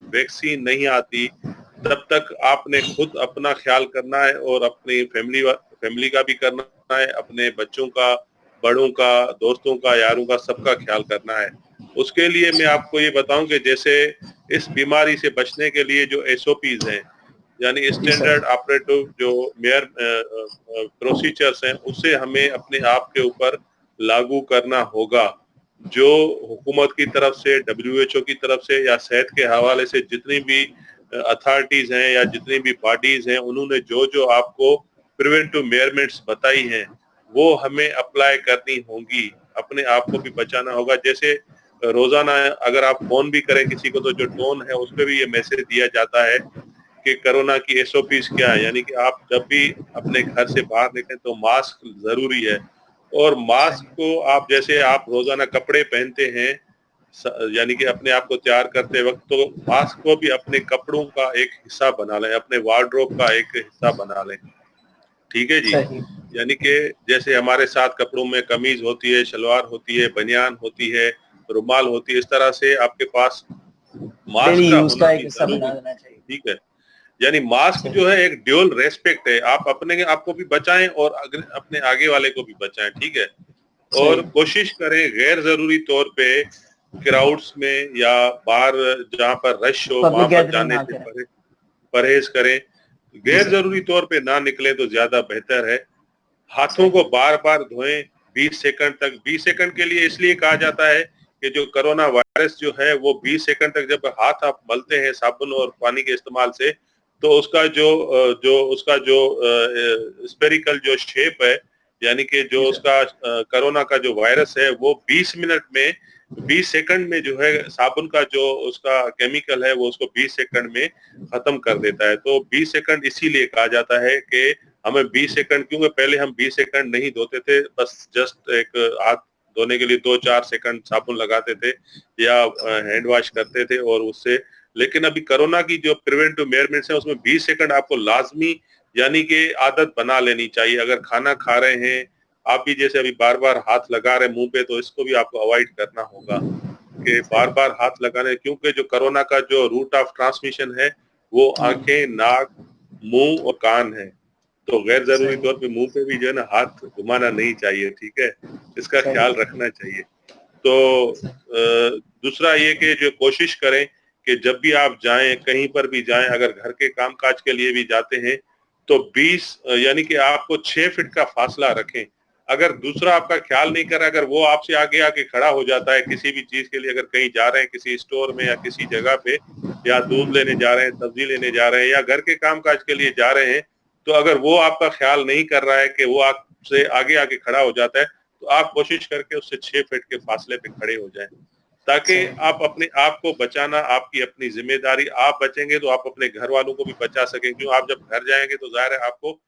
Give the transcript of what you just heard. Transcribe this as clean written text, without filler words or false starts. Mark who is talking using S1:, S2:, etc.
S1: Vaccine नहीं आती तब तक आपने खुद अपना ख्याल करना है और अपनी फैमिली का भी करना है, अपने बच्चों का, बड़ों का, दोस्तों का, यारों का, सबका ख्याल करना है। उसके लिए मैं आपको ये बताऊं कि जैसे इस बीमारी से बचने के लिए जो SOPs हैं, यानी
S2: जी सर।
S1: स्टैंडर्ड ऑपरेटिव जो मेयर प्रोसीजर्स हैं, उसे हमें अपने आप के ऊपर लागू करना होगा। जो हुकूमत की तरफ से, WHO की तरफ से या सेहत के हवाले से जितनी भी अथॉरिटीज हैं या जितनी भी बॉडीज हैं, उन्होंने जो जो आपको प्रिवेंटिव मेजरमेंट्स बताई हैं वो हमें अप्लाई करनी होंगी। अपने आप को भी बचाना होगा। जैसे रोजाना अगर आप फोन भी करें किसी को तो जो टोन है उस पर भी ये मैसेज दिया जाता है कि कोरोना की SOPs क्या है, यानी कि आप जब भी अपने घर से बाहर निकलें तो मास्क जरूरी है। और मास्क को आप जैसे आप रोजाना कपड़े पहनते हैं, यानी कि अपने आप को तैयार करते वक्त, तो मास्क को भी अपने कपड़ों का एक हिस्सा बना लें, अपने वार्डरोब का एक हिस्सा बना लें। ठीक है जी।
S2: सही।
S1: यानी कि जैसे हमारे साथ कपड़ों में कमीज होती है, शलवार होती है, बनियान होती है, रुमाल होती है, इस तरह से आपके पास
S2: डेली
S1: मास्क का
S2: यूज
S1: होना
S2: का एक
S1: भी
S2: हिस्सा बना
S1: जरूरी।
S2: देना चाहिए।
S1: ठीक है। यानी मास्क
S2: सही।
S1: जो है एक ड्यूल रेस्पेक्ट है, आप अपने आप को भी बचाएं और अपने आगे वाले को भी बचाएं। ठीक है। और
S2: सही।
S1: कोशिश करें गैर जरूरी तौर पे क्राउड्स में या बाहर जहां पर रश हो वहां
S2: पब्लिक
S1: पर
S2: गैदरिंग
S1: जाने
S2: ना
S1: से
S2: करें।
S1: परहेज करें।
S2: जी
S1: गैर
S2: सर।
S1: जरूरी तौर पे ना निकले तो ज्यादा बेहतर है। हाथों
S2: सही।
S1: को बार बार धोएं 20 सेकंड तक। 20 सेकंड के लिए इसलिए कहा जाता है कि जो कोरोना वायरस जो है वो 20 सेकंड तक जब हाथ आप मलते हैं साबुन और पानी के इस्तेमाल से, तो उसका जो स्पेरिकल जो शेप है, यानी कि जो
S2: जी सर।
S1: उसका कोरोना का जो वायरस है वो 20 मिनट में, 20 सेकंड में जो है साबुन का जो उसका केमिकल है वो उसको 20 सेकंड में खत्म कर देता है। तो 20 सेकंड इसीलिए कहा जाता है कि हमें 20 सेकंड, क्योंकि पहले हम 20 सेकंड नहीं धोते थे, बस जस्ट एक हाथ धोने के लिए 2-4 सेकंड साबुन लगाते थे या हैंड वॉश करते थे और उससे। लेकिन अभी कोरोना की जो प्रिवेंटिव मेजरमेंट्स है उसमें 20 सेकंड आपको लाजमी, यानी कि आदत बना लेनी चाहिए। अगर खाना खा रहे हैं आप भी, जैसे अभी बार बार हाथ लगा रहे हैं मुंह पे, तो इसको भी आपको अवॉइड करना होगा कि बार
S2: सही।
S1: बार हाथ लगाने, क्योंकि जो कोरोना का जो रूट ऑफ ट्रांसमिशन है वो आंखें, नाक, मुंह और कान है। तो गैर जरूरी
S2: सही।
S1: तौर पे मुंह पे भी जो है ना हाथ घुमाना नहीं चाहिए। ठीक है। इसका
S2: सही।
S1: ख्याल रखना चाहिए। तो दूसरा ये कि जो कोशिश करें कि जब भी आप जाएं, कहीं पर भी जाएं, अगर घर के कामकाज के लिए भी जाते हैं तो 20 यानी कि आपको 6 फीट का फासला रखें। अगर दूसरा आपका ख्याल नहीं कर रहा, अगर वो आपसे आगे आके खड़ा हो जाता है किसी भी चीज के लिए, अगर कहीं जा रहे हैं किसी स्टोर में या किसी जगह पे, या दूध लेने जा रहे हैं, सब्जी लेने जा रहे हैं, या घर के कामकाज के लिए जा रहे हैं, तो अगर वो आपका ख्याल नहीं कर रहा है कि वो आपसे आगे आके खड़ा हो जाता है, तो आप कोशिश करके उससे 6 फीट के फासले पे खड़े हो जाएं, ताकि
S2: सही।
S1: आप अपने आप को बचाना आपकी अपनी जिम्मेदारी। आप बचेंगे तो आप अपने घर वालों को भी बचा सकेंगे, क्यों आप जब घर जाएंगे तो जाहिर है आपको